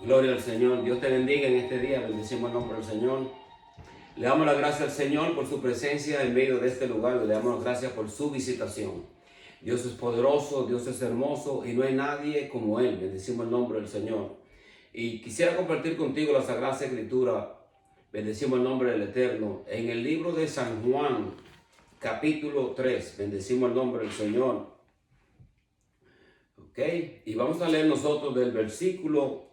Gloria al Señor. Dios te bendiga en este día. Bendecimos el nombre del Señor. Le damos las gracias al Señor por su presencia en medio de este lugar. Le damos las gracias por su visitación. Dios es poderoso, Dios es hermoso y no hay nadie como Él. Bendecimos el nombre del Señor. Y quisiera compartir contigo la Sagrada Escritura. Bendecimos el nombre del Eterno. En el libro de San Juan, capítulo 3. Bendecimos el nombre del Señor. Ok. Y vamos a leer nosotros del versículo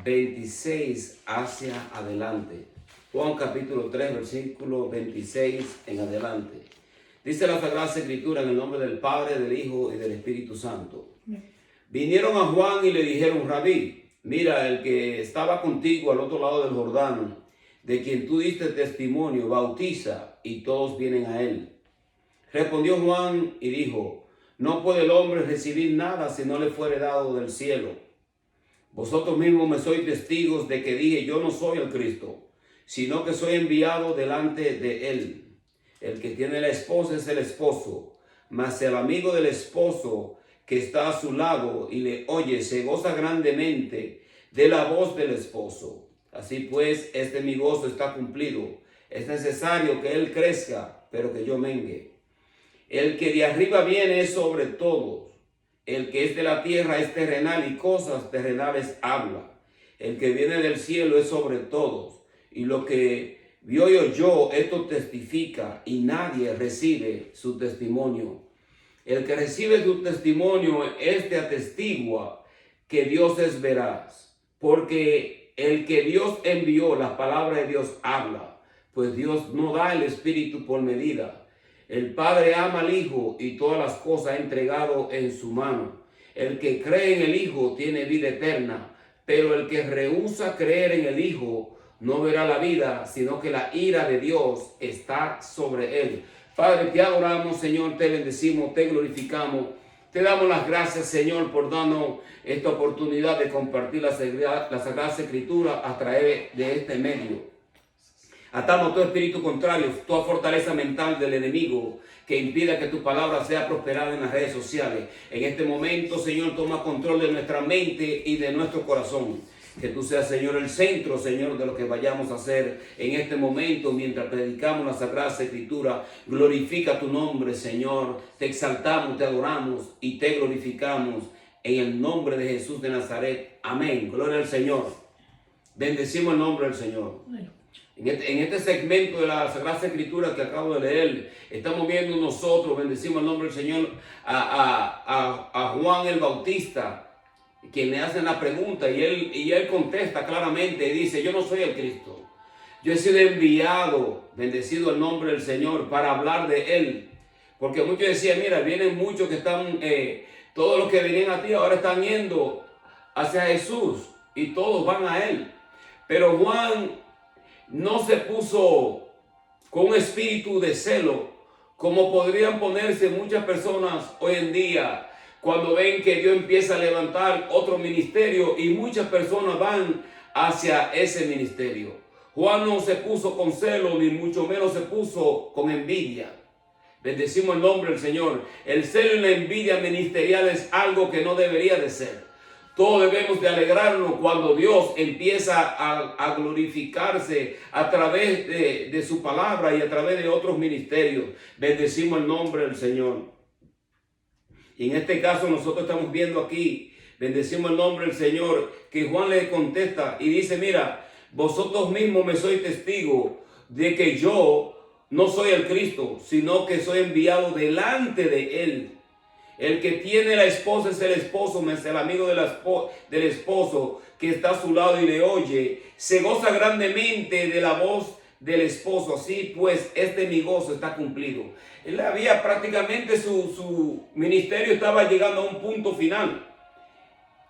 26 hacia adelante. Juan capítulo 3, versículo 26 en adelante. Dice la Sagrada Escritura en el nombre del Padre, del Hijo y del Espíritu Santo. Vinieron a Juan y le dijeron: Rabí, mira, el que estaba contigo al otro lado del Jordán, de quien tú diste testimonio, bautiza, y todos vienen a él. Respondió Juan y dijo: no puede el hombre recibir nada si no le fuere dado del cielo. Vosotros mismos me sois testigos de que dije: yo no soy el Cristo, sino que soy enviado delante de él. El que tiene la esposa es el esposo, mas el amigo del esposo que está a su lado y le oye se goza grandemente de la voz del esposo. Así pues, mi gozo está cumplido. Es necesario que él crezca, pero que yo mengue. El que de arriba viene es sobre todos. El que es de la tierra es terrenal y cosas terrenales habla. El que viene del cielo es sobre todos. Y lo que vio y oyó, esto testifica, y nadie recibe su testimonio. El que recibe su testimonio, atestigua que Dios es veraz. Porque el que Dios envió, la palabra de Dios habla. Pues Dios no da el Espíritu por medida. El Padre ama al Hijo y todas las cosas ha entregado en su mano. El que cree en el Hijo tiene vida eterna, pero el que rehúsa creer en el Hijo no verá la vida, sino que la ira de Dios está sobre él. Padre, te adoramos, Señor, te bendecimos, te glorificamos. Te damos las gracias, Señor, por darnos esta oportunidad de compartir la Sagrada Escritura a través de este medio. Atamos todo espíritu contrario, toda fortaleza mental del enemigo que impida que tu palabra sea prosperada en las redes sociales. En este momento, Señor, toma control de nuestra mente y de nuestro corazón. Que tú seas, Señor, el centro, Señor, de lo que vayamos a hacer en este momento mientras predicamos la Sagrada Escritura. Glorifica tu nombre, Señor. Te exaltamos, te adoramos y te glorificamos en el nombre de Jesús de Nazaret. Amén. Gloria al Señor. Bendecimos el nombre del Señor. En este segmento de la Sagrada Escritura que acabo de leer, estamos viendo nosotros, bendecimos el nombre del Señor, a Juan el Bautista, quien le hacen la pregunta y él contesta claramente y dice: yo no soy el Cristo, yo he sido enviado, bendecido el nombre del Señor, para hablar de él. Porque muchos decían: mira, vienen muchos que están, todos los que venían a ti ahora están yendo hacia Jesús y todos van a él. Pero Juan no se puso con un espíritu de celo, como podrían ponerse muchas personas hoy en día cuando ven que Dios empieza a levantar otro ministerio y muchas personas van hacia ese ministerio. Juan no se puso con celo, ni mucho menos se puso con envidia. Bendecimos el nombre del Señor. El celo y la envidia ministerial es algo que no debería de ser. Todos debemos de alegrarnos cuando Dios empieza a glorificarse a través de su palabra y a través de otros ministerios. Bendecimos el nombre del Señor. Y en este caso nosotros estamos viendo aquí, bendecimos el nombre del Señor, que Juan le contesta y dice: mira, vosotros mismos me sois testigos de que yo no soy el Cristo, sino que soy enviado delante de él. El que tiene la esposa es el esposo, es el amigo del esposo que está a su lado y le oye. Se goza grandemente de la voz del esposo. Así pues, mi gozo está cumplido. Él había prácticamente su ministerio estaba llegando a un punto final.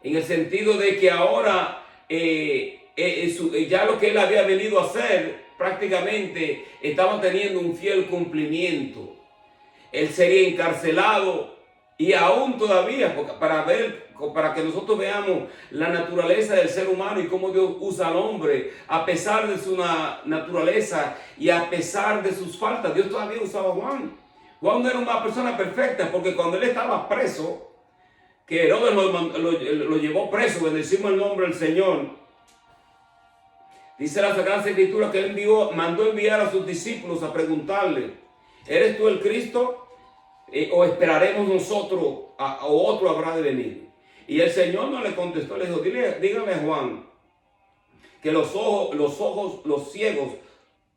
En el sentido de que ahora ya lo que él había venido a hacer prácticamente estaba teniendo un fiel cumplimiento. Él sería encarcelado. Y aún todavía, para que nosotros veamos la naturaleza del ser humano y cómo Dios usa al hombre, a pesar de su naturaleza y a pesar de sus faltas, Dios todavía usaba a Juan. Juan no era una persona perfecta, porque cuando él estaba preso, que Herodes lo llevó preso, bendecimos el nombre del Señor, Dice la Sagrada Escritura que él mandó enviar a sus discípulos a preguntarle, ¿eres tú el Cristo? ¿O esperaremos nosotros o otro habrá de venir? Y el Señor no le contestó, le dijo, dígame a Juan que los ciegos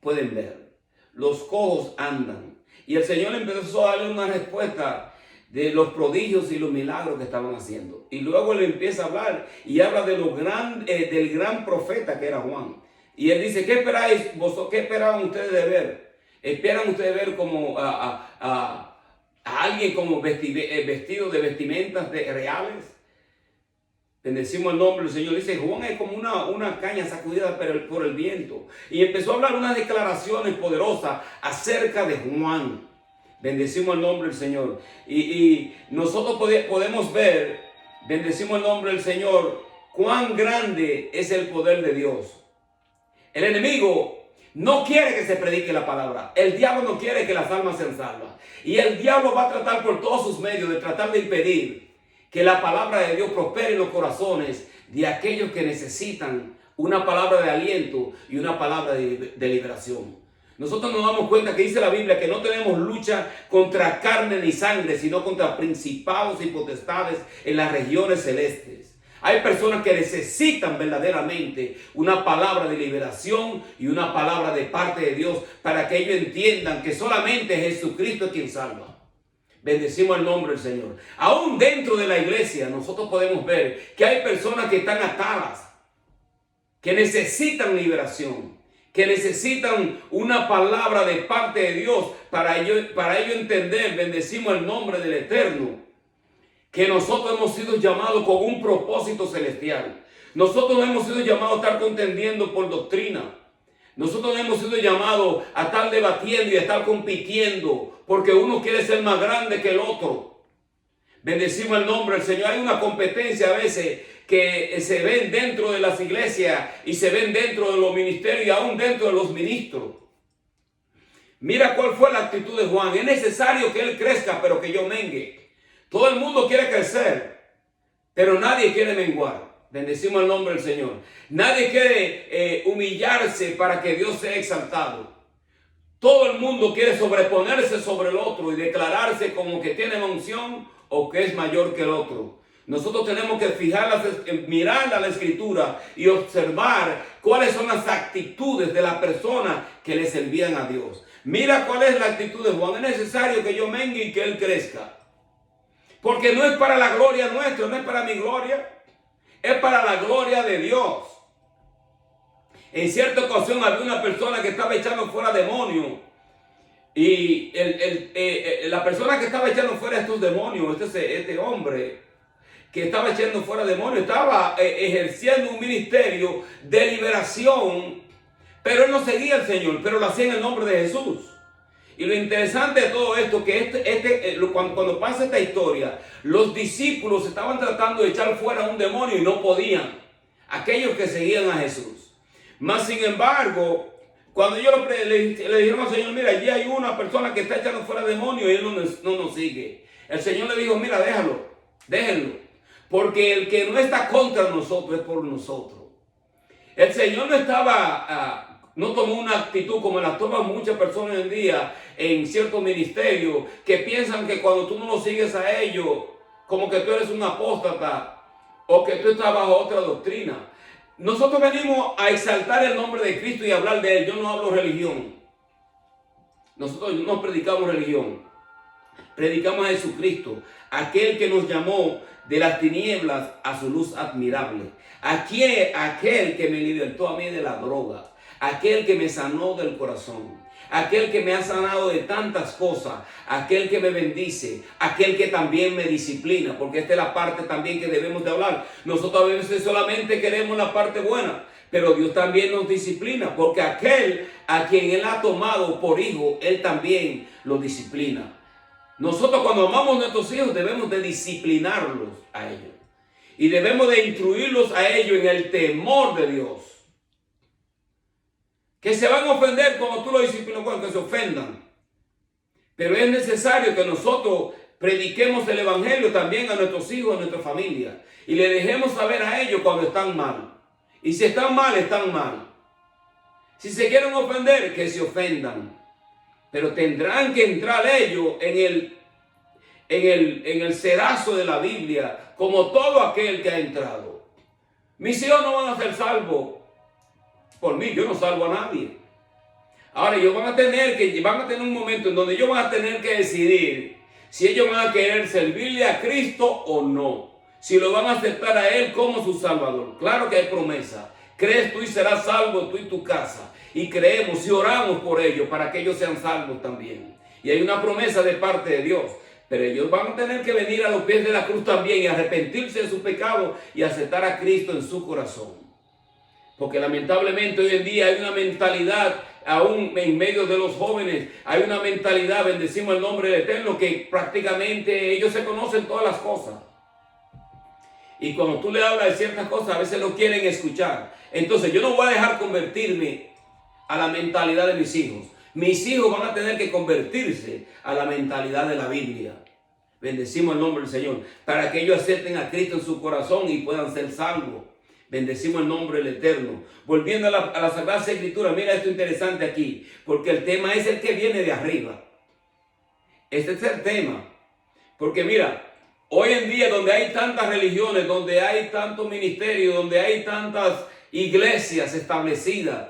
pueden ver, los cojos andan. Y el Señor empezó a darle una respuesta de los prodigios y los milagros que estaban haciendo. Y luego le empieza a hablar y habla de del gran profeta que era Juan. Y él dice, ¿qué esperáis vosotros? ¿Qué esperaban ustedes de ver? ¿Esperan ustedes ver como a alguien como vestido de vestimentas reales? Bendecimos el nombre del Señor. Dice, Juan es como una caña sacudida por el viento. Y empezó a hablar unas declaraciones poderosas acerca de Juan. Bendecimos el nombre del Señor. Y nosotros podemos ver, bendecimos el nombre del Señor, cuán grande es el poder de Dios. El enemigo no quiere que se predique la palabra. El diablo no quiere que las almas sean salvas. Y el diablo va a tratar por todos sus medios de tratar de impedir que la palabra de Dios prospere en los corazones de aquellos que necesitan una palabra de aliento y una palabra de liberación. Nosotros nos damos cuenta que dice la Biblia que no tenemos lucha contra carne ni sangre, sino contra principados y potestades en las regiones celestes. Hay personas que necesitan verdaderamente una palabra de liberación y una palabra de parte de Dios para que ellos entiendan que solamente Jesucristo es quien salva. Bendecimos el nombre del Señor. Aún dentro de la iglesia nosotros podemos ver que hay personas que están atadas, que necesitan liberación, que necesitan una palabra de parte de Dios para ello entender, bendecimos el nombre del Eterno, que nosotros hemos sido llamados con un propósito celestial. Nosotros no hemos sido llamados a estar contendiendo por doctrina. Nosotros no hemos sido llamados a estar debatiendo y a estar compitiendo porque uno quiere ser más grande que el otro. Bendecimos el nombre del Señor. Hay una competencia a veces que se ven dentro de las iglesias y se ven dentro de los ministerios y aún dentro de los ministros. Mira cuál fue la actitud de Juan. Es necesario que él crezca, pero que yo mengue. Todo el mundo quiere crecer, pero nadie quiere menguar. Bendecimos el nombre del Señor. Nadie quiere humillarse para que Dios sea exaltado. Todo el mundo quiere sobreponerse sobre el otro y declararse como que tiene unción o que es mayor que el otro. Nosotros tenemos que mirar a la Escritura y observar cuáles son las actitudes de las personas que le servían a Dios. Mira cuál es la actitud de Juan. Es necesario que yo mengue y que él crezca. Porque no es para la gloria nuestra, no es para mi gloria, es para la gloria de Dios. En cierta ocasión había una persona que estaba echando fuera demonios. Y la persona que estaba echando fuera estos demonios, este hombre que estaba echando fuera demonios, estaba ejerciendo un ministerio de liberación, pero él no seguía al Señor, pero lo hacía en el nombre de Jesús. Y lo interesante de todo esto, que cuando pasa esta historia, los discípulos estaban tratando de echar fuera un demonio y no podían. Aquellos que seguían a Jesús. Mas sin embargo, cuando ellos le dijeron al Señor, mira, allí hay una persona que está echando fuera demonio y él no nos sigue. El Señor le dijo, mira, déjenlo. Porque el que no está contra nosotros es por nosotros. El Señor no tomó una actitud como la toman muchas personas hoy en día en ciertos ministerios, que piensan que cuando tú no lo sigues a ellos, como que tú eres un apóstata o que tú estás bajo otra doctrina. Nosotros venimos a exaltar el nombre de Cristo y hablar de Él. Yo no hablo religión. Nosotros no predicamos religión. Predicamos a Jesucristo, aquel que nos llamó de las tinieblas a su luz admirable. Aquel que me libertó a mí de la droga. Aquel que me sanó del corazón, aquel que me ha sanado de tantas cosas, aquel que me bendice, aquel que también me disciplina, porque esta es la parte también que debemos de hablar. Nosotros a veces solamente queremos la parte buena, pero Dios también nos disciplina, porque aquel a quien Él ha tomado por hijo, Él también lo disciplina. Nosotros cuando amamos a nuestros hijos debemos de disciplinarlos a ellos y debemos de instruirlos a ellos en el temor de Dios. Que se van a ofender cuando tú lo disciplinas, bueno, que se ofendan. Pero es necesario que nosotros prediquemos el evangelio también a nuestros hijos, a nuestra familia. Y le dejemos saber a ellos cuando están mal. Y si están mal, están mal. Si se quieren ofender, que se ofendan. Pero tendrán que entrar ellos en el cedazo de la Biblia, como todo aquel que ha entrado. Mis hijos no van a ser salvos por mí, yo no salvo a nadie. Ahora ellos van a tener un momento en donde ellos van a tener que decidir si ellos van a querer servirle a Cristo o no. Si lo van a aceptar a Él como su Salvador. Claro que hay promesa. Crees tú y serás salvo tú y tu casa. Y creemos y oramos por ellos para que ellos sean salvos también. Y hay una promesa de parte de Dios. Pero ellos van a tener que venir a los pies de la cruz también y arrepentirse de su pecado y aceptar a Cristo en su corazón. Porque lamentablemente hoy en día hay una mentalidad, aún en medio de los jóvenes, hay una mentalidad, bendecimos el nombre del Eterno, que prácticamente ellos se conocen todas las cosas. Y cuando tú le hablas de ciertas cosas, a veces no quieren escuchar. Entonces yo no voy a dejar convertirme a la mentalidad de mis hijos. Mis hijos van a tener que convertirse a la mentalidad de la Biblia. Bendecimos el nombre del Señor. Para que ellos acepten a Cristo en su corazón y puedan ser salvos. Bendecimos el nombre del Eterno. Volviendo a la Sagrada Escritura, mira esto interesante aquí. Porque el tema es el que viene de arriba. Este es el tema. Porque mira, hoy en día donde hay tantas religiones, donde hay tantos ministerios, donde hay tantas iglesias establecidas,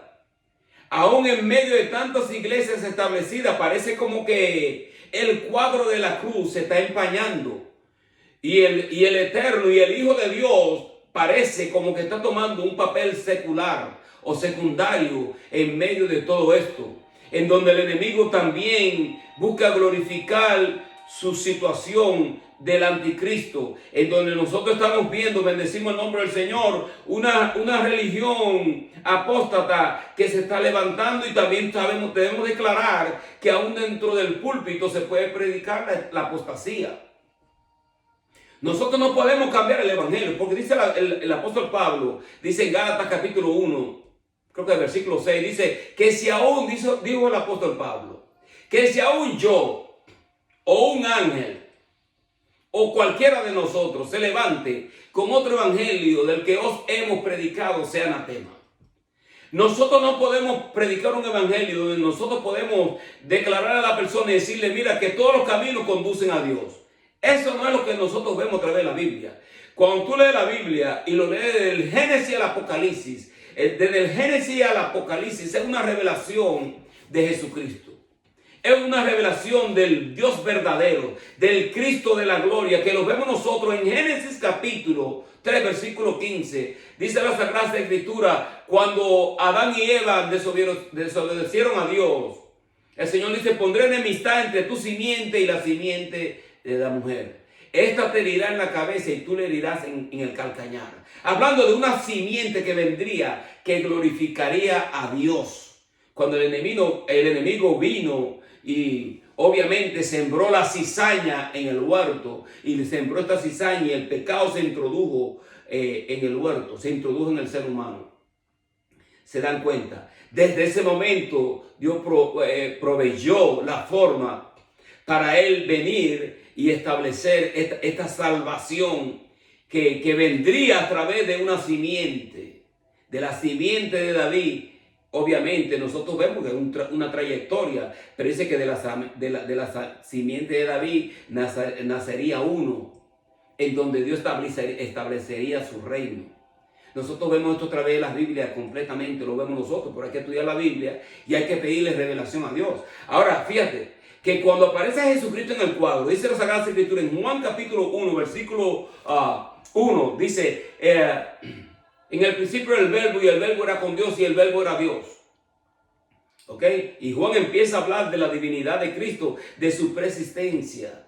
aún en medio de tantas iglesias establecidas, parece como que el cuadro de la cruz se está empañando. Y el Eterno y el Hijo de Dios parece como que está tomando un papel secular o secundario en medio de todo esto. En donde el enemigo también busca glorificar su situación del anticristo, en donde nosotros estamos viendo, bendecimos el nombre del Señor, una religión apóstata que se está levantando, y también debemos declarar que aún dentro del púlpito se puede predicar la apostasía. Nosotros no podemos cambiar el evangelio, porque dice el apóstol Pablo, dice en Gálatas capítulo 1, creo que el versículo 6, dice que si aún, dijo el apóstol Pablo, que si aún yo o un ángel o cualquiera de nosotros se levante con otro evangelio del que os hemos predicado, sea anatema. Nosotros no podemos predicar un evangelio donde nosotros podemos declarar a la persona y decirle, mira, que todos los caminos conducen a Dios. Eso no es lo que nosotros vemos a través de la Biblia. Cuando tú lees la Biblia y lo lees desde el Génesis al Apocalipsis, desde el Génesis al Apocalipsis es una revelación de Jesucristo. Es una revelación del Dios verdadero, del Cristo de la gloria, que lo vemos nosotros en Génesis capítulo 3, versículo 15. Dice la Sagrada Escritura, cuando Adán y Eva desobedecieron a Dios, el Señor dice, pondré enemistad entre tu simiente y la simiente de la mujer. Esta te herirá en la cabeza y tú le herirás en el calcañar. Hablando de una simiente que vendría, que glorificaría a Dios. Cuando el enemigo vino y obviamente sembró la cizaña en el huerto, y sembró esta cizaña, y el pecado se introdujo en el huerto, se introdujo en el ser humano. ¿Se dan cuenta? Desde ese momento Dios proveyó la forma para Él venir y establecer esta salvación que vendría a través de una simiente, de la simiente de David. Obviamente nosotros vemos que es una trayectoria, pero dice que de la simiente de David nacería uno, en donde Dios establecería su reino. Nosotros vemos esto a través de las Biblias completamente, lo vemos nosotros, pero hay que estudiar la Biblia y hay que pedirle revelación a Dios. Ahora, fíjate, que cuando aparece Jesucristo en el cuadro, dice la Sagrada Escritura en Juan capítulo 1, versículo 1, dice, en el principio era el verbo y el verbo era con Dios y el verbo era Dios. ¿Ok? Y Juan empieza a hablar de la divinidad de Cristo, de su preexistencia.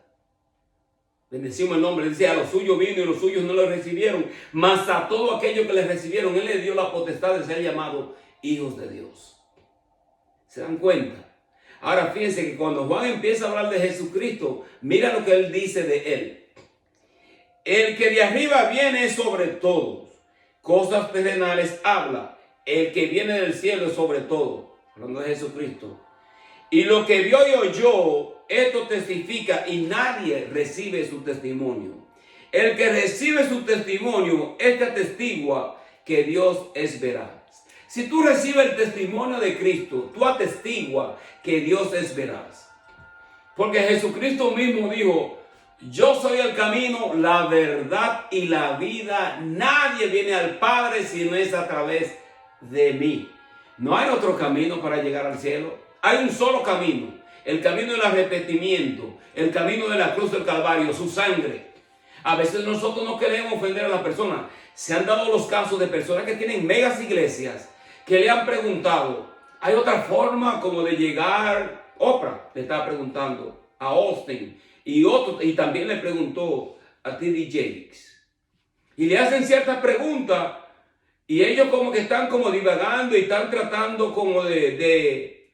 Bendecimos el nombre. Dice, a los suyos vino y los suyos no lo recibieron, mas a todo aquello que le recibieron, Él les dio la potestad de ser llamados hijos de Dios. ¿Se dan cuenta? Ahora fíjense que cuando Juan empieza a hablar de Jesucristo, mira lo que Él dice de Él. El que de arriba viene sobre todos, cosas terrenales habla. El que viene del cielo es sobre todo, hablando de Jesucristo. Y lo que vio y oyó, esto testifica, y nadie recibe su testimonio. El que recibe su testimonio, este atestigua que Dios es veraz. Si tú recibes el testimonio de Cristo, tú atestiguas que Dios es veraz. Porque Jesucristo mismo dijo, yo soy el camino, la verdad y la vida. Nadie viene al Padre si no es a través de mí. No hay otro camino para llegar al cielo. Hay un solo camino. El camino del arrepentimiento. El camino de la cruz del Calvario, su sangre. A veces nosotros no queremos ofender a las personas. Se han dado los casos de personas que tienen megas iglesias que le han preguntado, ¿hay otra forma como de llegar? Oprah le estaba preguntando a Austin y también le preguntó a T.D. Jakes. Y le hacen ciertas preguntas y ellos como que están como divagando y están tratando como de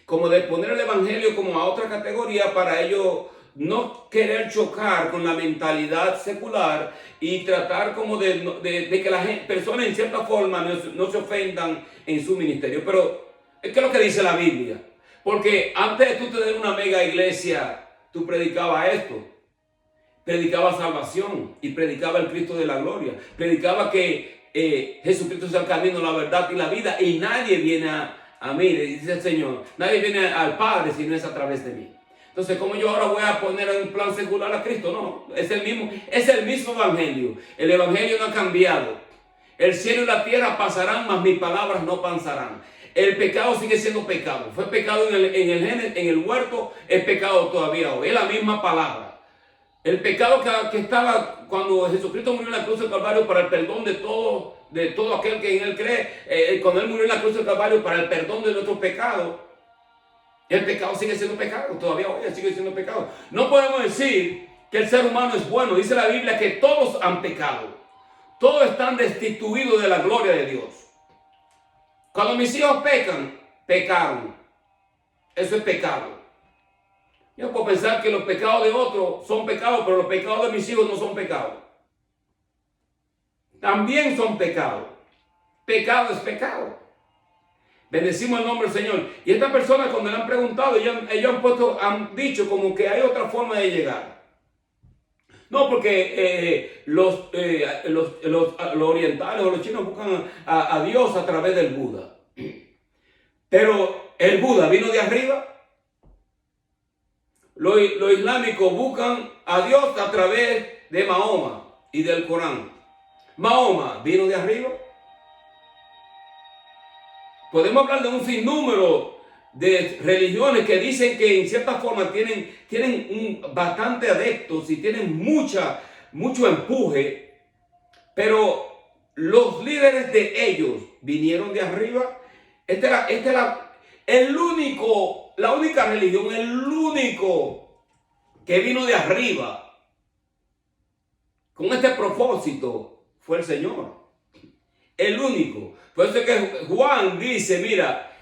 poner el evangelio como a otra categoría para ellos no querer chocar con la mentalidad secular y tratar como de que las personas en cierta forma no se ofendan en su ministerio. Pero es que es lo que dice la Biblia. Porque antes de tú tener una mega iglesia, tú predicabas esto. Predicaba salvación y predicaba el Cristo de la gloria. Predicaba que Jesucristo es el camino, la verdad y la vida. Y nadie viene a mí, le dice el Señor, nadie viene al Padre si no es a través de mí. Entonces, ¿cómo yo ahora voy a poner en un plan secular a Cristo? No, es el mismo evangelio. El evangelio no ha cambiado. El cielo y la tierra pasarán, mas mis palabras no pasarán. El pecado sigue siendo pecado. Fue pecado en el huerto, es pecado todavía hoy. Es la misma palabra. El pecado que estaba cuando Jesucristo murió en la cruz del Calvario para el perdón de todo aquel que en él cree, cuando él murió en la cruz del Calvario para el perdón de nuestros pecados, el pecado sigue siendo pecado, todavía hoy sigue siendo pecado. No podemos decir que el ser humano es bueno. Dice la Biblia que todos han pecado. Todos están destituidos de la gloria de Dios. Cuando mis hijos pecaron. Eso es pecado. Yo puedo pensar que los pecados de otros son pecados, pero los pecados de mis hijos no son pecados. También son pecados. Pecado es pecado. Bendecimos el nombre del Señor. Y estas personas cuando le han preguntado, ellos han dicho como que hay otra forma de llegar. No, porque los orientales o los chinos buscan a Dios a través del Buda. Pero el Buda vino de arriba. Los islámicos buscan a Dios a través de Mahoma y del Corán. Mahoma vino de arriba. Podemos hablar de un sinnúmero de religiones que dicen que en cierta forma tienen bastante adeptos y tienen mucho empuje, pero los líderes de ellos vinieron de arriba. La única religión, el único que vino de arriba con este propósito fue el Señor. El único. Por eso es que Juan dice, mira,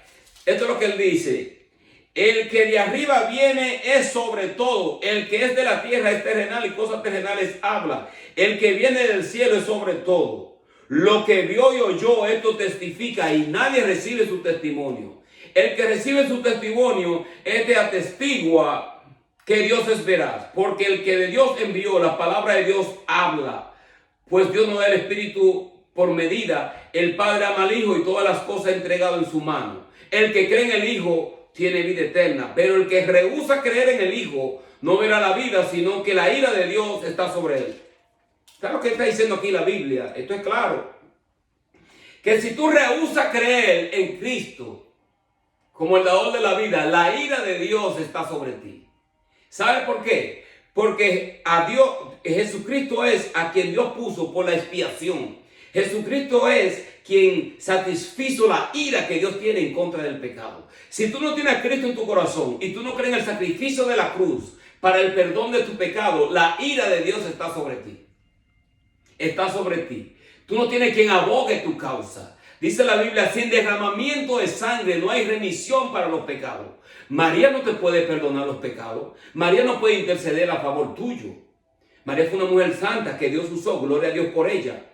esto es lo que él dice. El que de arriba viene es sobre todo. El que es de la tierra es terrenal y cosas terrenales habla. El que viene del cielo es sobre todo. Lo que vio y oyó, esto testifica y nadie recibe su testimonio. El que recibe su testimonio, este atestigua que Dios es veraz. Porque el que de Dios envió, la palabra de Dios habla. Pues Dios no da el Espíritu por medida. El Padre ama al Hijo y todas las cosas entregado en su mano. El que cree en el Hijo tiene vida eterna. Pero el que rehúsa creer en el Hijo no verá la vida, sino que la ira de Dios está sobre él. ¿Sabes lo que está diciendo aquí la Biblia? Esto es claro. Que si tú rehusas creer en Cristo como el dador de la vida, la ira de Dios está sobre ti. ¿Sabe por qué? Porque a Dios, Jesucristo es a quien Dios puso por la expiación. Jesucristo es quien satisfizo la ira que Dios tiene en contra del pecado. Si tú no tienes a Cristo en tu corazón y tú no crees en el sacrificio de la cruz para el perdón de tu pecado, la ira de Dios está sobre ti. Está sobre ti. Tú no tienes quien abogue tu causa. Dice la Biblia, sin derramamiento de sangre no hay remisión para los pecados. María no te puede perdonar los pecados. María no puede interceder a favor tuyo. María fue una mujer santa que Dios usó. Gloria a Dios por ella.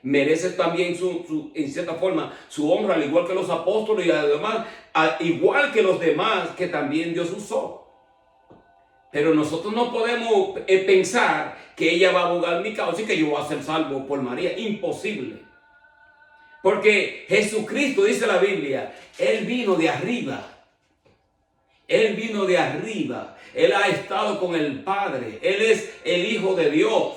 Merece también en cierta forma su honra, al igual que los apóstoles y además, igual que los demás que también Dios usó. Pero nosotros no podemos pensar que ella va a abogar mi causa y que yo voy a ser salvo por María. Imposible. Porque Jesucristo, dice la Biblia, Él vino de arriba. Él vino de arriba. Él ha estado con el Padre. Él es el Hijo de Dios.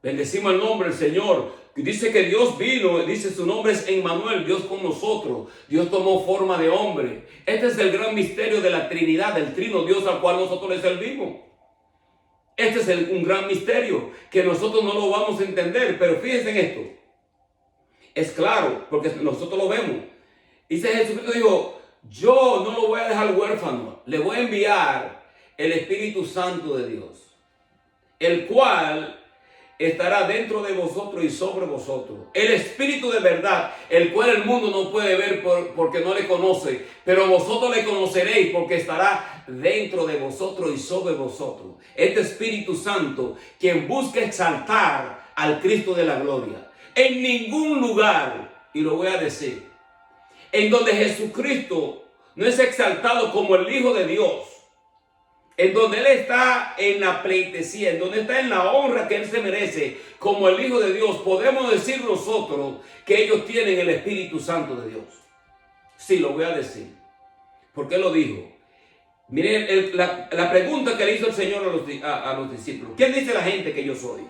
Bendecimos el nombre del Señor. Dice que Dios vino, dice su nombre es Emmanuel, Dios con nosotros. Dios tomó forma de hombre. Este es el gran misterio de la Trinidad, del Trino Dios al cual nosotros le servimos. Este es un gran misterio que nosotros no lo vamos a entender. Pero fíjense en esto. Es claro, porque nosotros lo vemos. Dice Jesucristo, dijo, yo no lo voy a dejar huérfano, le voy a enviar el Espíritu Santo de Dios, el cual estará dentro de vosotros y sobre vosotros. El Espíritu de verdad, el cual el mundo no puede ver porque no le conoce, pero vosotros le conoceréis porque estará dentro de vosotros y sobre vosotros. Este Espíritu Santo, quien busca exaltar al Cristo de la gloria. En ningún lugar, y lo voy a decir, en donde Jesucristo no es exaltado como el Hijo de Dios, en donde Él está en la pleitesía, en donde está en la honra que Él se merece como el Hijo de Dios, podemos decir nosotros que ellos tienen el Espíritu Santo de Dios. Sí, lo voy a decir. ¿Por qué lo dijo? Miren la pregunta que le hizo el Señor a los discípulos. ¿Quién dice la gente que yo soy?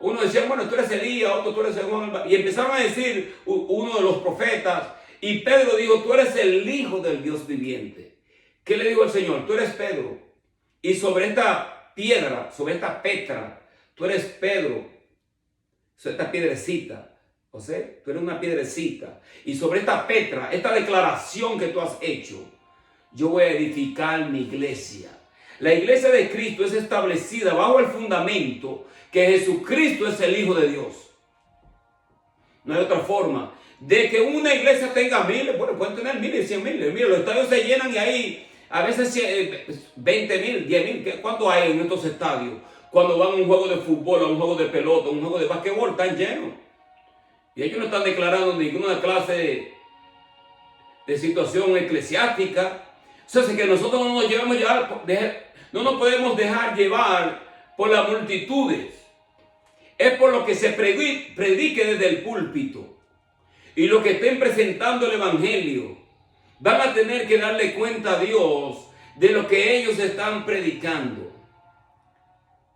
Uno decía, bueno, tú eres Elías, otro tú eres Juan. Y empezaron a decir uno de los profetas. Y Pedro dijo, tú eres el Hijo del Dios viviente. ¿Qué le dijo el Señor? Tú eres Pedro. Y sobre esta piedra, sobre esta petra, tú eres Pedro. Sobre esta piedrecita. O sea, tú eres una piedrecita. Y sobre esta petra, esta declaración que tú has hecho, yo voy a edificar mi iglesia. La iglesia de Cristo es establecida bajo el fundamento que Jesucristo es el Hijo de Dios. No hay otra forma. De que una iglesia tenga miles, bueno, pueden tener miles, 100,000. Mira, los estadios se llenan y hay a veces 20,000, 10,000. ¿Cuánto hay en estos estadios? Cuando van a un juego de fútbol, a un juego de pelota, a un juego de basquetbol, están llenos. Y ellos no están declarando ninguna clase de situación eclesiástica. O sea, es que nosotros no nos podemos dejar llevar por las multitudes. Es por lo que se predique desde el púlpito. Y los que estén presentando el Evangelio van a tener que darle cuenta a Dios de lo que ellos están predicando.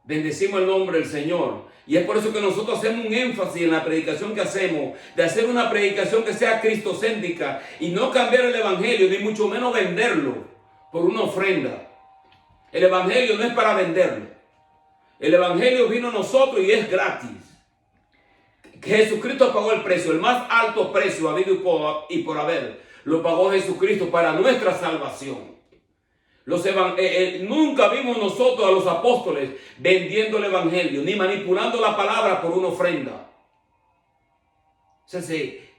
Bendecimos el nombre del Señor. Y es por eso que nosotros hacemos un énfasis en la predicación que hacemos, de hacer una predicación que sea cristocéntrica y no cambiar el Evangelio, ni mucho menos venderlo por una ofrenda. El Evangelio no es para venderlo. El Evangelio vino a nosotros y es gratis. Jesucristo pagó el precio, el más alto precio habido y por haber. Lo pagó Jesucristo para nuestra salvación. Nunca vimos nosotros a los apóstoles vendiendo el Evangelio, ni manipulando la palabra por una ofrenda. O sea,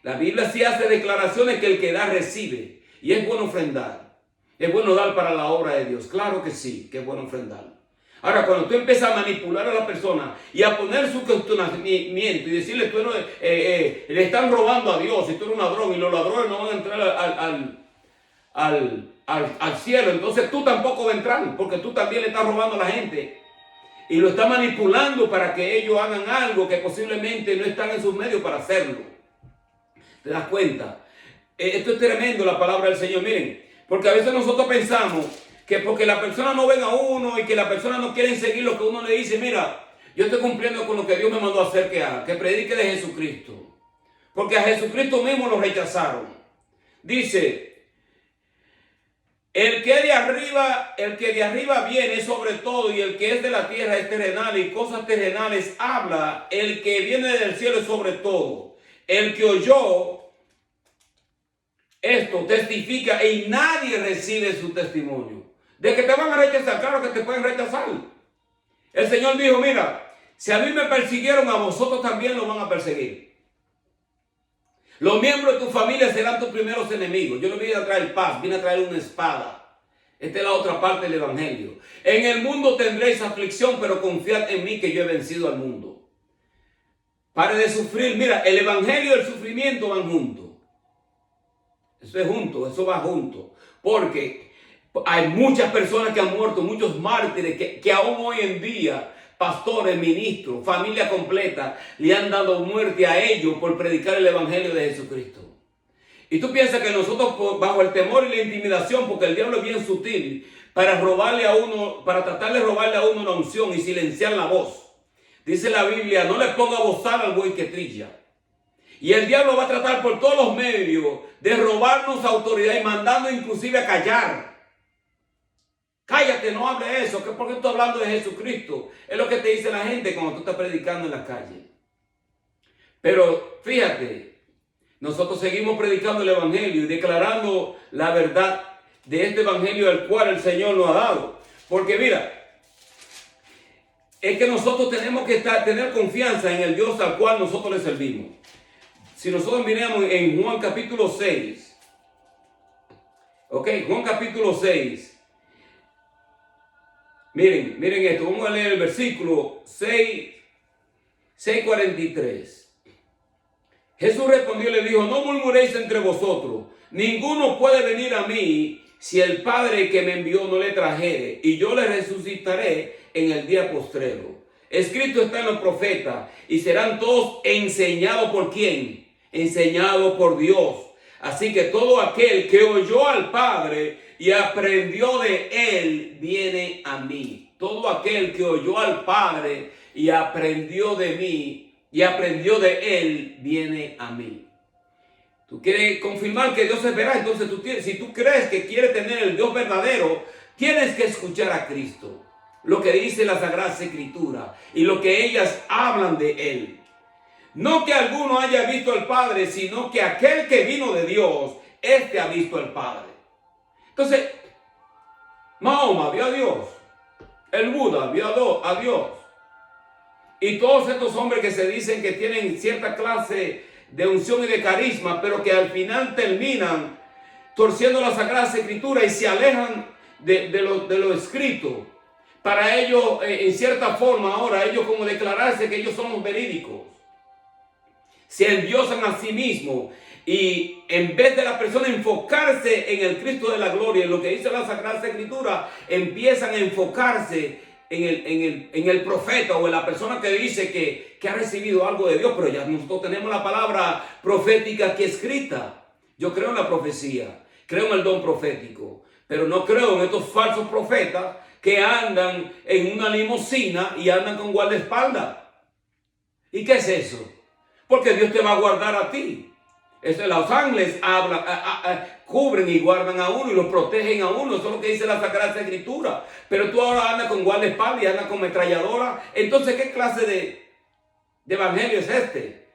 la Biblia sí hace declaraciones que el que da recibe. Y es bueno ofrendar. Es bueno dar para la obra de Dios. Claro que sí, que es bueno ofrendar. Ahora, cuando tú empiezas a manipular a la persona y a poner su cuestionamiento y decirle, le están robando a Dios y tú eres un ladrón y los ladrones no van a entrar al cielo, entonces tú tampoco vas a entrar porque tú también le estás robando a la gente y lo estás manipulando para que ellos hagan algo que posiblemente no están en sus medios para hacerlo. ¿Te das cuenta? Esto es tremendo, la palabra del Señor. Miren, porque a veces nosotros pensamos que porque la persona no ven a uno y que la persona no quiere seguir lo que uno le dice, mira, yo estoy cumpliendo con lo que Dios me mandó a hacer que haga, que predique de Jesucristo. Porque a Jesucristo mismo lo rechazaron. Dice, el que de arriba viene sobre todo, y el que es de la tierra es terrenal, y cosas terrenales habla, el que viene del cielo es sobre todo. El que oyó esto testifica y nadie recibe su testimonio. De que te van a rechazar, claro que te pueden rechazar. El Señor dijo, mira, si a mí me persiguieron, a vosotros también lo van a perseguir. Los miembros de tu familia serán tus primeros enemigos. Yo no vine a traer paz, vine a traer una espada. Esta es la otra parte del Evangelio. En el mundo tendréis aflicción, pero confiad en mí que yo he vencido al mundo. Pare de sufrir. Mira, el Evangelio y el sufrimiento van juntos. Eso es junto, eso va junto. Porque hay muchas personas que han muerto, muchos mártires que aún hoy en día pastores, ministros, familia completa, le han dado muerte a ellos por predicar el evangelio de Jesucristo. Y tú piensas que nosotros, bajo el temor y la intimidación, porque el diablo es bien sutil, para tratar de robarle a uno una unción y silenciar la voz. Dice la Biblia, no le ponga bozal al buey que trilla. Y el diablo va a tratar por todos los medios de robarnos autoridad y mandando inclusive a callar. Cállate, no hable eso, que porque estoy hablando de Jesucristo. Es lo que te dice la gente cuando tú estás predicando en la calle. Pero fíjate, nosotros seguimos predicando el evangelio y declarando la verdad de este evangelio al cual el Señor nos ha dado. Porque mira, es que nosotros tenemos que tener confianza en el Dios al cual nosotros le servimos. Si nosotros miramos en Juan capítulo 6, ok, Juan capítulo 6, miren esto, vamos a leer el versículo 6:43. Jesús respondió y le dijo, no murmuréis entre vosotros, ninguno puede venir a mí si el Padre que me envió no le trajere, y yo le resucitaré en el día postrero. Escrito está en los profetas, y serán todos enseñados por ¿quién? Enseñados por Dios. Así que todo aquel que oyó al Padre y aprendió de él, viene a mí. Todo aquel que oyó al Padre y aprendió de mí, y aprendió de él, viene a mí. Tú quieres confirmar que Dios es verdad, entonces si tú crees que quieres tener el Dios verdadero, tienes que escuchar a Cristo. Lo que dice la Sagrada Escritura y lo que ellas hablan de él. No que alguno haya visto al Padre, sino que aquel que vino de Dios, este ha visto al Padre. Entonces, Mahoma vio a Dios, el Buda vio a Dios. Y todos estos hombres que se dicen que tienen cierta clase de unción y de carisma, pero que al final terminan torciendo la Sagrada Escritura y se alejan de lo escrito. Para ellos, en cierta forma, ahora ellos como declararse que ellos son los verídicos. Se endiosan a sí mismos y en vez de la persona enfocarse en el Cristo de la gloria, en lo que dice la Sagrada Escritura, empiezan a enfocarse en el profeta o en la persona que dice que ha recibido algo de Dios. Pero ya nosotros tenemos la palabra profética aquí escrita. Yo creo en la profecía, creo en el don profético, pero no creo en estos falsos profetas que andan en una limusina y andan con guardaespaldas. ¿Y qué es eso? Porque Dios te va a guardar a ti. Los ángeles cubren y guardan a uno y los protegen a uno. Eso es lo que dice la Sagrada Escritura. Pero tú ahora andas con guardaespaldas y andas con ametralladora. Entonces, ¿qué clase de evangelio es este?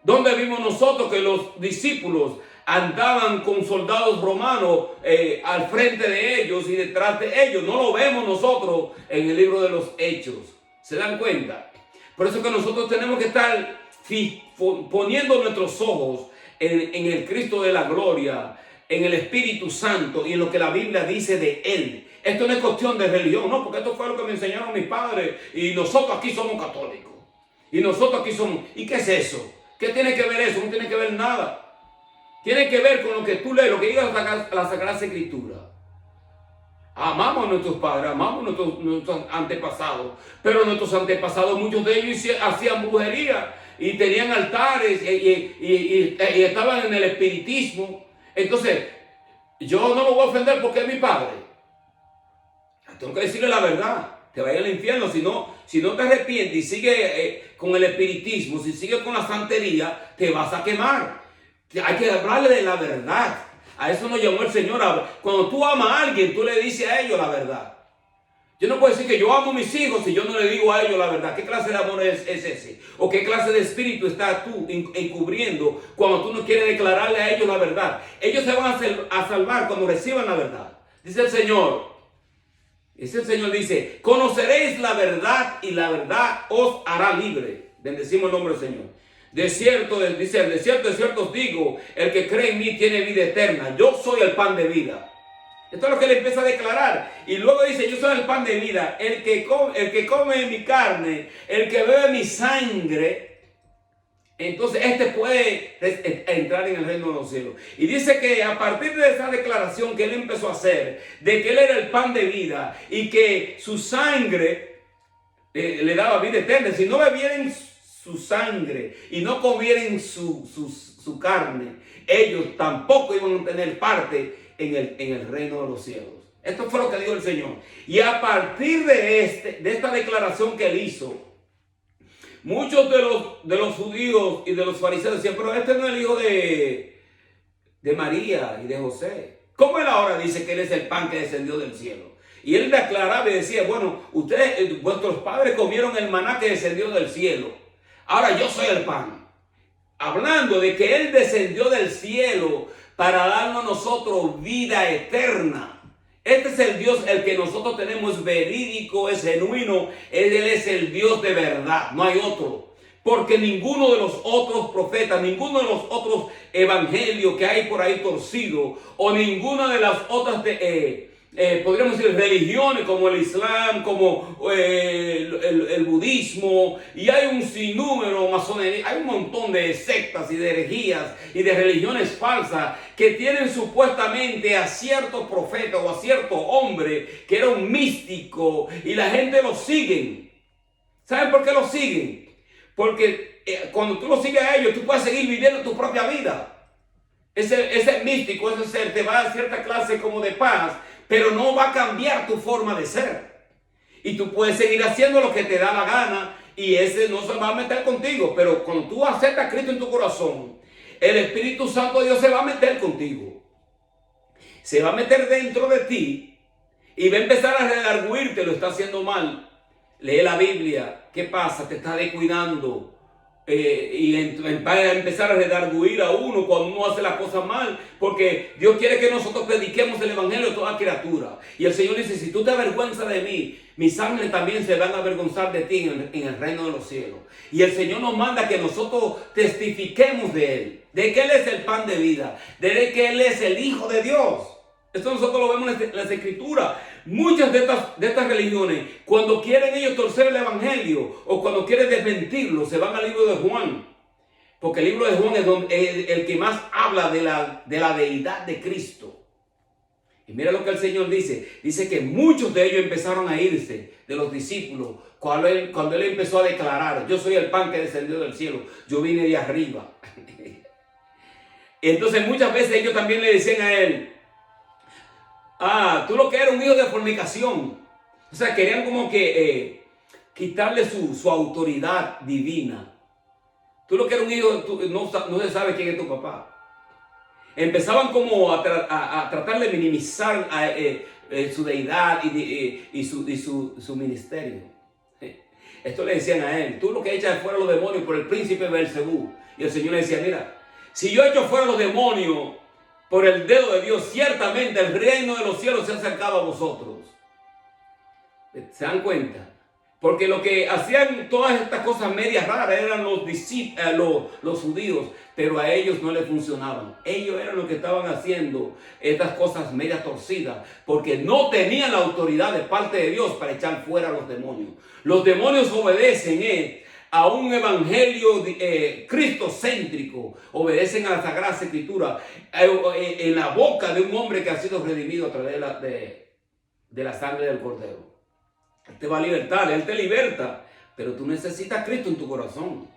¿Dónde vimos nosotros que los discípulos andaban con soldados romanos al frente de ellos y detrás de ellos? No lo vemos nosotros en el libro de los Hechos. ¿Se dan cuenta? Por eso que nosotros tenemos que estar poniendo nuestros ojos en el Cristo de la gloria, en el Espíritu Santo y en lo que la Biblia dice de Él. Esto no es cuestión de religión, no, porque esto fue lo que me enseñaron mis padres y nosotros aquí somos católicos. Y nosotros aquí somos... ¿Y qué es eso? ¿Qué tiene que ver eso? No tiene que ver nada. Tiene que ver con lo que tú lees, lo que diga la Sagrada Escritura. Amamos a nuestros padres, amamos a nuestros antepasados, pero nuestros antepasados, muchos de ellos hacían brujería y tenían altares y estaban en el espiritismo. Entonces, yo no lo voy a ofender porque es mi padre. Tengo que decirle la verdad. Te vaya al infierno si no te arrepientes y sigues con el espiritismo, si sigues con la santería, te vas a quemar. Hay que hablarle de la verdad. A eso nos llamó el Señor. Cuando tú amas a alguien, tú le dices a ellos la verdad. Yo no puedo decir que yo amo a mis hijos si yo no le digo a ellos la verdad. ¿Qué clase de amor es ese? ¿O qué clase de espíritu estás tú encubriendo cuando tú no quieres declararle a ellos la verdad? Ellos se van a salvar cuando reciban la verdad. Dice el Señor. Dice, conoceréis la verdad y la verdad os hará libre. Bendecimos el nombre del Señor. De cierto os digo, el que cree en mí tiene vida eterna. Yo soy el pan de vida. Esto es lo que le empieza a declarar. Y luego dice, yo soy el pan de vida. El que come mi carne, el que bebe mi sangre, entonces este puede entrar en el reino de los cielos. Y dice que a partir de esa declaración que él empezó a hacer, de que él era el pan de vida y que su sangre le daba vida eterna. Si no bebieren su sangre y no comieren su carne, ellos tampoco iban a tener parte en el reino de los cielos. Esto fue lo que dijo el Señor. Y a partir de esta declaración que él hizo, muchos de los judíos y de los fariseos decían, pero este no es el hijo de María y de José. ¿Cómo él ahora dice que él es el pan que descendió del cielo? Y él declaraba y decía, bueno, ustedes, vuestros padres comieron el maná que descendió del cielo. Ahora yo soy el pan. Hablando de que él descendió del cielo para darnos a nosotros vida eterna. Este es el Dios, el que nosotros tenemos, es verídico, es genuino. Él es el Dios de verdad, no hay otro. Porque ninguno de los otros profetas, ninguno de los otros evangelios que hay por ahí torcido, o ninguna de las otras podríamos decir religiones como el Islam, como el budismo, y hay un sinnúmero, masonería, hay un montón de sectas y de herejías y de religiones falsas que tienen supuestamente a cierto profeta o a cierto hombre que era un místico y la gente lo sigue. ¿Saben por qué lo siguen? Porque cuando tú lo sigues a ellos, tú puedes seguir viviendo tu propia vida. Ese místico, ese ser, te va a dar cierta clase como de paz, pero no va a cambiar tu forma de ser. Y tú puedes seguir haciendo lo que te da la gana y ese no se va a meter contigo. Pero cuando tú aceptas a Cristo en tu corazón, el Espíritu Santo de Dios se va a meter contigo. Se va a meter dentro de ti y va a empezar a redarguirte, lo está haciendo mal. Lee la Biblia. ¿Qué pasa? Te está descuidando. Y va a empezar a redarguir a uno cuando uno hace las cosas mal, porque Dios quiere que nosotros prediquemos el evangelio a toda criatura. Y el Señor dice, si tú te avergüenzas de mí, mis ángeles también se van a avergonzar de ti en el reino de los cielos. Y el Señor nos manda que nosotros testifiquemos de Él, de que Él es el pan de vida, de que Él es el Hijo de Dios. Esto nosotros lo vemos en las Escrituras. Muchas de estas religiones, cuando quieren ellos torcer el evangelio o cuando quieren desmentirlo, se van al libro de Juan. Porque el libro de Juan es el que más habla de la deidad de Cristo. Y mira lo que el Señor dice. Dice que muchos de ellos empezaron a irse de los discípulos cuando él empezó a declarar, yo soy el pan que descendió del cielo, yo vine de arriba. Entonces muchas veces ellos también le decían a él, tú lo que eres un hijo de fornicación. O sea, querían como que quitarle su autoridad divina. Tú lo que eres un hijo, no se sabe quién es tu papá. Empezaban como a tratar de minimizar su deidad y su ministerio. Esto le decían a él, tú lo que echas fuera los demonios por el príncipe Beelzebú. Y el Señor le decía, mira, si yo echo fuera los demonios por el dedo de Dios, ciertamente el reino de los cielos se ha acercado a vosotros. ¿Se dan cuenta? Porque lo que hacían todas estas cosas medias raras eran los judíos, pero a ellos no les funcionaban. Ellos eran los que estaban haciendo estas cosas medias torcidas, porque no tenían la autoridad de parte de Dios para echar fuera a los demonios. Los demonios obedecen a un evangelio cristocéntrico, obedecen a la Sagrada Escritura, en la boca de un hombre que ha sido redimido a través de la sangre del Cordero. Él te va a libertar, Él te liberta, pero tú necesitas a Cristo en tu corazón.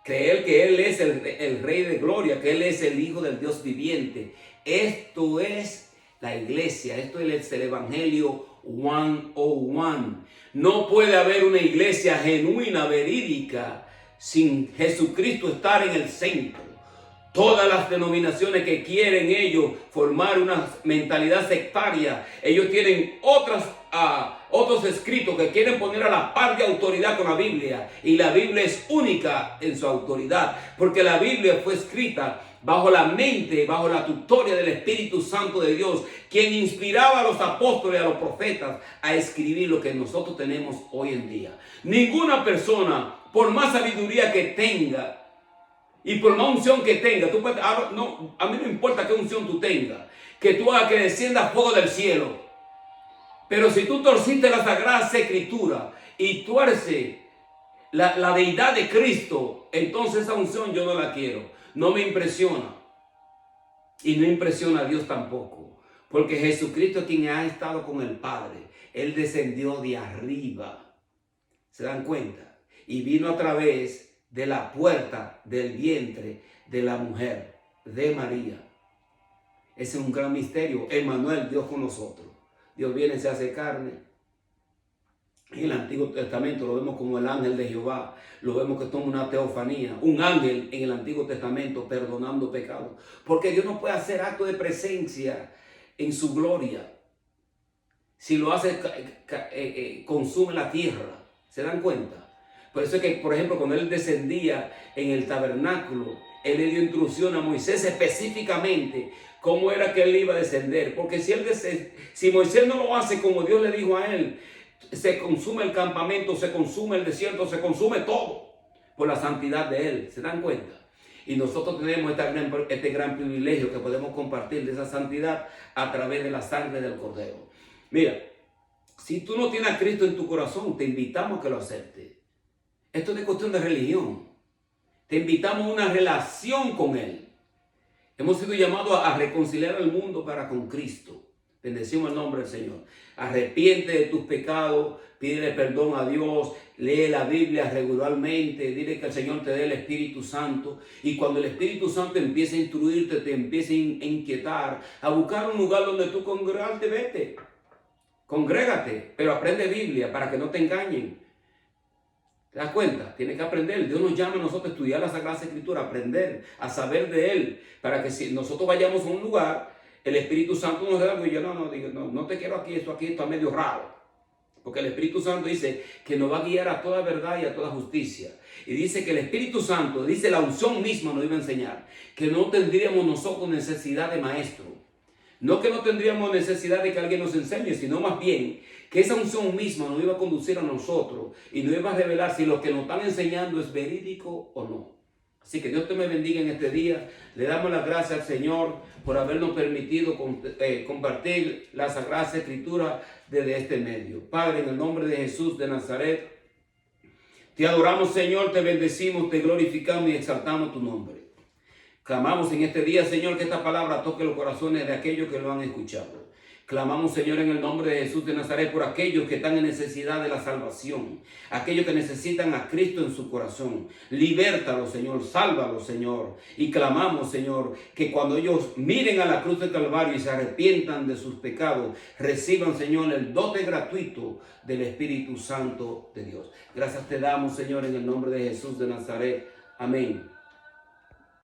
Creer que Él es el Rey de Gloria, que Él es el Hijo del Dios viviente. Esto es la iglesia, esto es el Evangelio 101. No puede haber una iglesia genuina, verídica, sin Jesucristo estar en el centro. Todas las denominaciones que quieren ellos formar una mentalidad sectaria, ellos tienen otros escritos que quieren poner a la par de autoridad con la Biblia. Y la Biblia es única en su autoridad, porque la Biblia fue escrita bajo la mente, bajo la tutoria del Espíritu Santo de Dios, quien inspiraba a los apóstoles, a los profetas, a escribir lo que nosotros tenemos hoy en día. Ninguna persona, por más sabiduría que tenga, y por más unción que tenga, a mí no importa qué unción tú tengas, que tú hagas que descienda fuego del cielo. Pero si tú torciste la Sagrada Escritura y tuerces la deidad de Cristo, entonces esa unción yo no la quiero. No me impresiona. Y no impresiona a Dios tampoco. Porque Jesucristo es quien ha estado con el Padre. Él descendió de arriba. ¿Se dan cuenta? Y vino a través de la puerta del vientre de la mujer, de María. Ese es un gran misterio. Emmanuel, Dios con nosotros. Dios viene, se hace carne. En el Antiguo Testamento lo vemos como el ángel de Jehová. Lo vemos que toma una teofanía. Un ángel en el Antiguo Testamento perdonando pecados. Porque Dios no puede hacer acto de presencia en su gloria. Si lo hace, consume la tierra. ¿Se dan cuenta? Por eso es que, por ejemplo, cuando él descendía en el tabernáculo, él le dio instrucción a Moisés específicamente cómo era que él iba a descender. Porque si Moisés no lo hace como Dios le dijo a él, se consume el campamento, se consume el desierto, se consume todo por la santidad de él. ¿Se dan cuenta? Y nosotros tenemos este gran privilegio que podemos compartir de esa santidad a través de la sangre del Cordero. Mira, si tú no tienes a Cristo en tu corazón, te invitamos a que lo aceptes. Esto no es cuestión de religión. Te invitamos a una relación con Él. Hemos sido llamados a reconciliar al mundo para con Cristo. Bendecimos el nombre del Señor. Arrepiente de tus pecados, pídele perdón a Dios, lee la Biblia regularmente, dile que el Señor te dé el Espíritu Santo. Y cuando el Espíritu Santo empiece a instruirte, te empiece a inquietar, a buscar un lugar donde tú congregarte, vete. Congrégate, pero aprende Biblia para que no te engañen. ¿Te das cuenta? Tienes que aprender. Dios nos llama a nosotros a estudiar la Sagrada Escritura, a aprender, a saber de Él, para que si nosotros vayamos a un lugar, el Espíritu Santo nos dé algo y yo no te quiero aquí, esto está medio raro. Porque el Espíritu Santo dice que nos va a guiar a toda verdad y a toda justicia. Y dice que el Espíritu Santo, dice la unción misma nos iba a enseñar, que no tendríamos nosotros necesidad de maestro. No que no tendríamos necesidad de que alguien nos enseñe, sino más bien que esa unción misma nos iba a conducir a nosotros y nos iba a revelar si lo que nos están enseñando es verídico o no. Así que Dios te me bendiga en este día. Le damos las gracias al Señor por habernos permitido compartir la Sagrada Escritura desde este medio. Padre, en el nombre de Jesús de Nazaret, te adoramos, Señor, te bendecimos, te glorificamos y exaltamos tu nombre. Clamamos en este día, Señor, que esta palabra toque los corazones de aquellos que lo han escuchado. Clamamos, Señor, en el nombre de Jesús de Nazaret por aquellos que están en necesidad de la salvación, aquellos que necesitan a Cristo en su corazón. Libértalos, Señor, sálvalos, Señor. Y clamamos, Señor, que cuando ellos miren a la cruz del Calvario y se arrepientan de sus pecados, reciban, Señor, el dote gratuito del Espíritu Santo de Dios. Gracias te damos, Señor, en el nombre de Jesús de Nazaret. Amén.